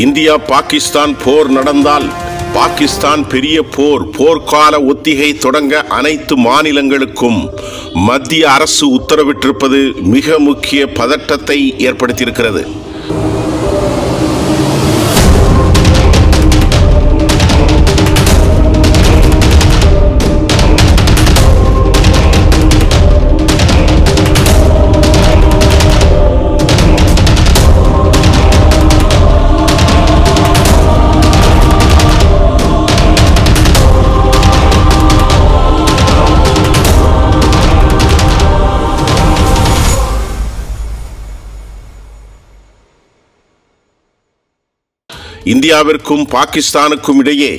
India Pakistan போர் நடந்தால் பாகிஸ்தான் பெரிய போர்க்கால ஒத்திகை தொடங்க அனைத்து மாநிலங்களுக்கும் மத்திய அரசு உத்தரவிட்டிருப்பது மிக முக்கிய பதட்டத்தை ஏற்படுத்தியிருக்கிறது. இந்தியாவிற்கும் பாகிஸ்தானுக்கும் இடையே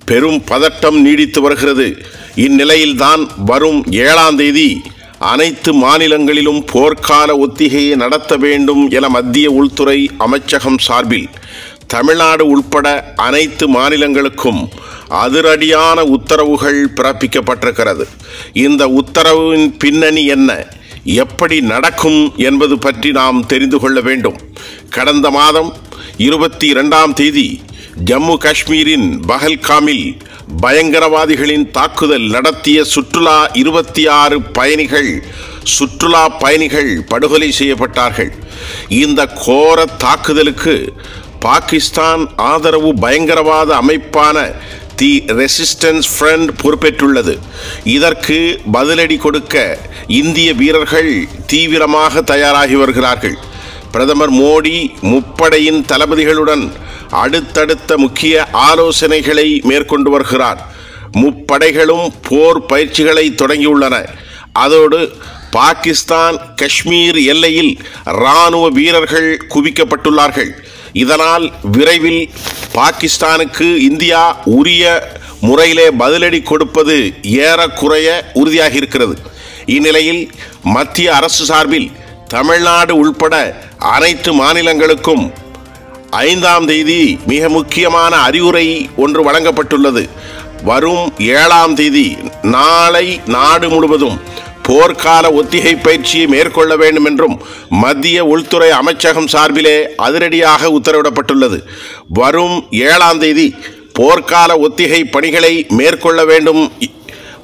பெரும் பதட்டம் நீடித்து வருகிறது. இந்நிலையில்தான் வரும் 7ஆம் தேதி அனைத்து மாநிலங்களிலும் போர்க்கால ஒத்திகையை நடத்த வேண்டும் என மத்திய உள்துறை அமைச்சகம் சார்பில் தமிழ்நாடு உள்பட அனைத்து மாநிலங்களுக்கும் அதிரடியான உத்தரவுகள் பிறப்பிக்கப்பட்டிருக்கிறது. இந்த உத்தரவின் பின்னணி என்ன, எப்படி நடக்கும் என்பது பற்றி நாம் தெரிந்து கொள்ள வேண்டும். கடந்த மாதம் 22ஆம் தேதி ஜம்மு காஷ்மீரின் பஹல்காமில் பயங்கரவாதிகளின் தாக்குதல் நடத்திய சுற்றுலா 26 சுற்றுலா பயணிகள் படுகொலை செய்யப்பட்டார்கள். இந்த கோர தாக்குதலுக்கு பாகிஸ்தான் ஆதரவு பயங்கரவாத அமைப்பான தி ரெசிஸ்டன்ஸ் ஃப்ரண்ட் பொறுப்பேற்றுள்ளது. இதற்கு பதிலடி கொடுக்க இந்திய வீரர்கள் தீவிரமாக தயாராகி வருகிறார்கள். பிரதமர் மோடி முப்படையின் தளபதிகளுடன் அடுத்தடுத்த முக்கிய ஆலோசனைகளை மேற்கொண்டு வருகிறார். முப்படைகளும் போர் பயிற்சிகளை தொடங்கியுள்ளன. அதோடு பாகிஸ்தான் காஷ்மீர் எல்லையில் இராணுவ வீரர்கள் குவிக்கப்பட்டுள்ளார்கள். இதனால் விரைவில் பாகிஸ்தானுக்கு இந்தியா உரிய முறையிலே பதிலடி கொடுப்பது ஏறக்குறைய உறுதியாகி இருக்கிறது. இந்நிலையில் மத்திய அரசு சார்பில் தமிழ்நாடு உள்பட அனைத்து மாநிலங்களுக்கும் 5ஆம் தேதி மிக முக்கியமான அறிவுரை ஒன்று வழங்கப்பட்டுள்ளது. வரும் 7ஆம் தேதி நாளை நாடு முழுவதும் போர்க்கால ஒத்திகை பயிற்சியை மேற்கொள்ள வேண்டும் என்றும் மத்திய உள்துறை அமைச்சகம் சார்பிலே அதிரடியாக உத்தரவிடப்பட்டுள்ளது. வரும் 7ஆம் தேதி போர்க்கால ஒத்திகை பணிகளை மேற்கொள்ள வேண்டும்.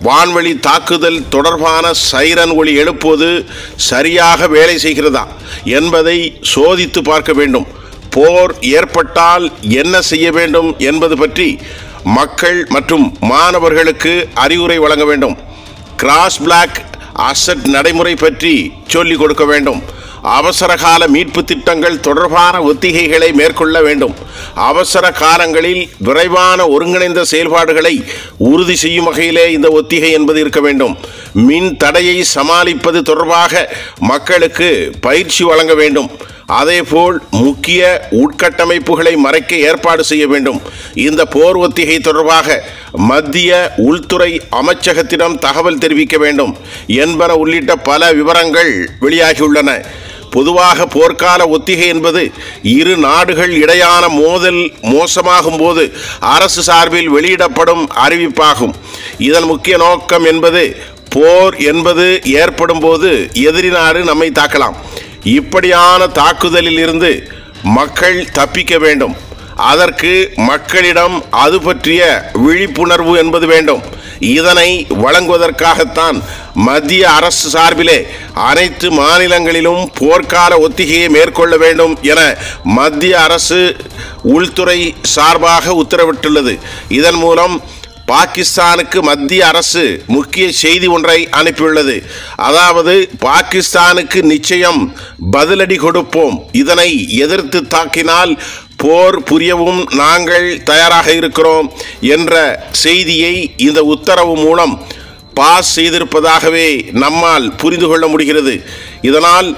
வான்வெளி தாக்குதல் தொடர்பான சைரன் ஒலி எழுப்புவது சரியாக வேலை செய்கிறதா என்பதை சோதித்து பார்க்க வேண்டும். போர் ஏற்பட்டால் என்ன செய்ய வேண்டும் என்பது பற்றி மக்கள் மற்றும் மாணவர்களுக்கு அறிவுரை வழங்க வேண்டும். கிராஸ் பிளாக் அசட் நடைமுறை பற்றி சொல்லிக் கொடுக்க வேண்டும். அவசரகால மீட்பு திட்டங்கள் தொடர்பான ஒத்திகைகளை மேற்கொள்ள வேண்டும். அவசர காலங்களில் விரைவான ஒருங்கிணைந்த செயல்பாடுகளை உறுதி செய்யும் வகையிலே இந்த ஒத்திகை என்பது இருக்க வேண்டும். மின் தடையை சமாளிப்பது தொடர்பாக மக்களுக்கு பயிற்சி வழங்க வேண்டும். அதேபோல் முக்கிய உட்கட்டமைப்புகளை மறைக்க ஏற்பாடு செய்ய வேண்டும். இந்த போர் ஒத்திகை தொடர்பாக மத்திய உள்துறை அமைச்சகத்திடம் தகவல் தெரிவிக்க வேண்டும் என்பன உள்ளிட்ட பல விவரங்கள் வெளியாகியுள்ளன. பொதுவாக போர்க்கால ஒத்திகை என்பது இரு நாடுகள் இடையான மோதல் மோசமாகும் போது அரசு சார்பில் வெளியிடப்படும் அறிவிப்பாகும். இதன் முக்கிய நோக்கம் என்பது போர் என்பது ஏற்படும் போது எதிரி நாடு நம்மை தாக்கலாம். இப்படியான தாக்குதலில் இருந்து மக்கள் தப்பிக்க வேண்டும். அதற்கு மக்களிடம் அது பற்றிய விழிப்புணர்வு என்பது வேண்டும். இதனை வழங்குவதற்காகத்தான் மத்திய அரசு சார்பிலே அனைத்து மாநிலங்களிலும் போர்க்கால ஒத்திகையை மேற்கொள்ள வேண்டும் என மத்திய அரசு உள்துறை சார்பாக உத்தரவிட்டுள்ளது. இதன் மூலம் பாகிஸ்தானுக்கு மத்திய அரசு முக்கிய செய்தி ஒன்றை அனுப்பியுள்ளது. அதாவது பாகிஸ்தானுக்கு நிச்சயம் பதிலடி கொடுப்போம், இதனை எதிர்த்து தாக்கினால் போர் புரியவும் நாங்கள் தயாராக இருக்கிறோம் என்ற செய்தியை இந்த உத்தரவு மூலம் பாஸ் செய்திருப்பதாகவே நம்மால் புரிந்து கொள்ள முடிகிறது. இதனால்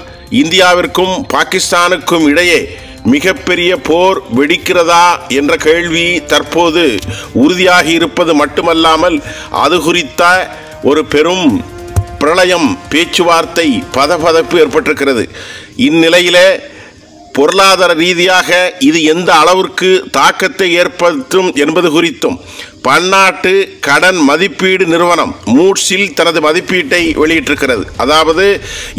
இந்தியாவிற்கும் பாகிஸ்தானுக்கும் இடையே மிகப்பெரிய போர் வெடிக்கிறதா என்ற கேள்வி தற்போது உறுதியாகி இருப்பது மட்டுமல்லாமல் அது குறித்த ஒரு பெரும் பிரளயம் பேச்சுவார்த்தை பதபதப்பு ஏற்பட்டிருக்கிறது. இந்நிலையிலே பொருளாதார ரீதியாக இது எந்த அளவிற்கு தாக்கத்தை ஏற்படுத்தும் என்பது குறித்தும் பன்னாட்டு கடன் மதிப்பீடு நிறுவனம் மூட்ஸில் தனது மதிப்பீட்டை வெளியிட்டிருக்கிறது. அதாவது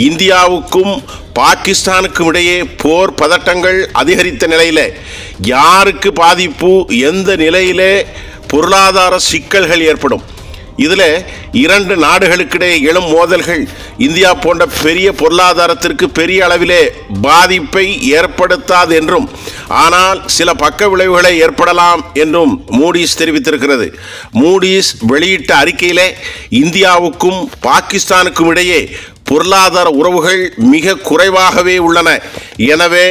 இந்தியாவுக்கும் பாகிஸ்தானுக்கும் இடையே போர் பதட்டங்கள் அதிகரித்த நிலையில் யாருக்கு பாதிப்பு, எந்த நிலையிலே பொருளாதார சிக்கல்கள் ஏற்படும், இதில் இரண்டு நாடுகளுக்கிடையே எழும் மோதல்கள் இந்தியா போன்ற பெரிய பொருளாதாரத்திற்கு பெரிய அளவிலே பாதிப்பை ஏற்படுத்தாது என்றும், ஆனால் சில பக்க விளைவுகளை ஏற்படலாம் என்றும் மூடிஸ் தெரிவித்திருக்கிறது. மூடிஸ் வெளியிட்ட அறிக்கையிலே இந்தியாவுக்கும் பாகிஸ்தானுக்கும் இடையே பொருளாதார உறவுகள் மிக குறைவாகவே உள்ளன. எனவே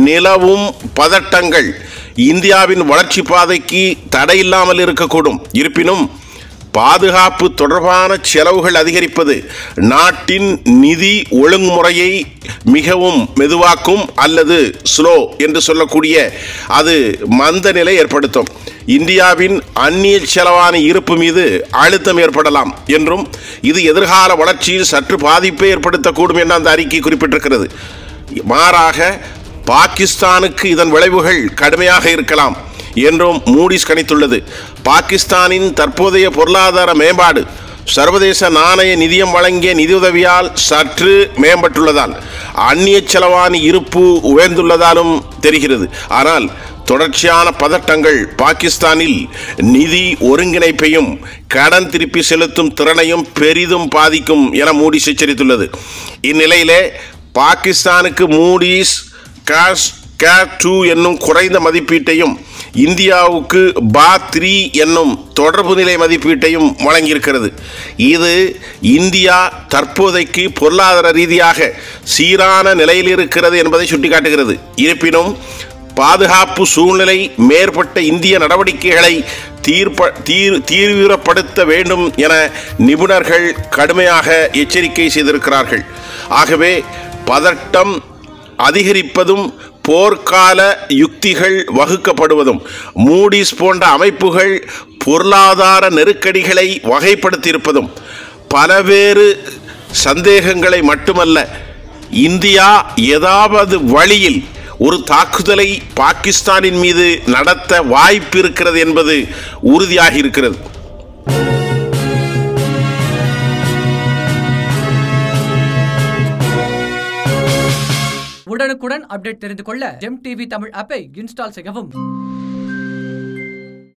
நிலவும் பதட்டங்கள் இந்தியாவின் வளர்ச்சி பாதைக்கு தடையில்லாமல் இருக்கக்கூடும். இருப்பினும் பாதுகாப்பு தொடர்பான செலவுகள் அதிகரிப்பது நாட்டின் நிதி ஒழுங்குமுறையை மிகவும் மெதுவாக்கும் அல்லது ஸ்லோ என்று சொல்லக்கூடிய அது மந்த நிலை ஏற்படுத்தும். இந்தியாவின் அந்நிய செலவான இருப்பு மீது அழுத்தம் ஏற்படலாம் என்றும் இது எதிர்கால வளர்ச்சியில் சற்று பாதிப்பை ஏற்படுத்தக்கூடும் என்று அந்த அறிக்கை குறிப்பிட்டிருக்கிறது. மாறாக பாகிஸ்தானுக்கு இதன் விளைவுகள் கடுமையாக இருக்கலாம் என்றும் மூடிஸ் கணித்துள்ளது. பாகிஸ்தானின் தற்போதைய பொருளாதார மேம்பாடு சர்வதேச நாணய நிதியம் வழங்கிய நிதியுதவியால் சற்று மேம்பட்டுள்ளதால் அந்நிய செலவாணி இருப்பு உயர்ந்துள்ளதாலும் தெரிகிறது. ஆனால் தொடர்ச்சியான பதட்டங்கள் பாகிஸ்தானில் நிதி ஒருங்கிணைப்பையும் கடன் திருப்பி செலுத்தும் திறனையும் பெரிதும் பாதிக்கும் என மூடிஸ் எச்சரித்துள்ளது. இந்நிலையிலே பாகிஸ்தானுக்கு மூடிஸ் CAS2 என்னும் குறைந்த மதிப்பீட்டையும் இந்தியாவுக்கு BA3 என்னும் தொடர்பு நிலை மதிப்பீட்டையும் வழங்கியிருக்கிறது. இது இந்தியா தற்போதைக்கு பொருளாதார ரீதியாக சீரான நிலையில் இருக்கிறது என்பதை சுட்டிக்காட்டுகிறது. இருப்பினும் பாதுகாப்பு சூழ்நிலை மேற்பட்ட இந்திய நடவடிக்கைகளை தீவிரப்படுத்த வேண்டும் என நிபுணர்கள் கடுமையாக எச்சரிக்கை செய்திருக்கிறார்கள். ஆகவே பதட்டம் அதிகரிப்பதும் போர்க்கால யுக்திகள் வகுக்கப்படுவதும் மூடிஸ் போன்ற அமைப்புகள் பொருளாதார நெருக்கடிகளை வகைப்படுத்தியிருப்பதும் பலவேறு சந்தேகங்களை மட்டுமல்ல, இந்தியா ஏதாவது வழியில் ஒரு தாக்குதலை பாகிஸ்தானின் மீது நடத்த வாய்ப்பு இருக்கிறது என்பது உறுதியாகி இருக்கிறது. உடனுக்குடன் அப்டேட் தெரிந்து கொள்ள ஜெம் டிவி தமிழ் ஆப்பை இன்ஸ்டால் செய்யவும்.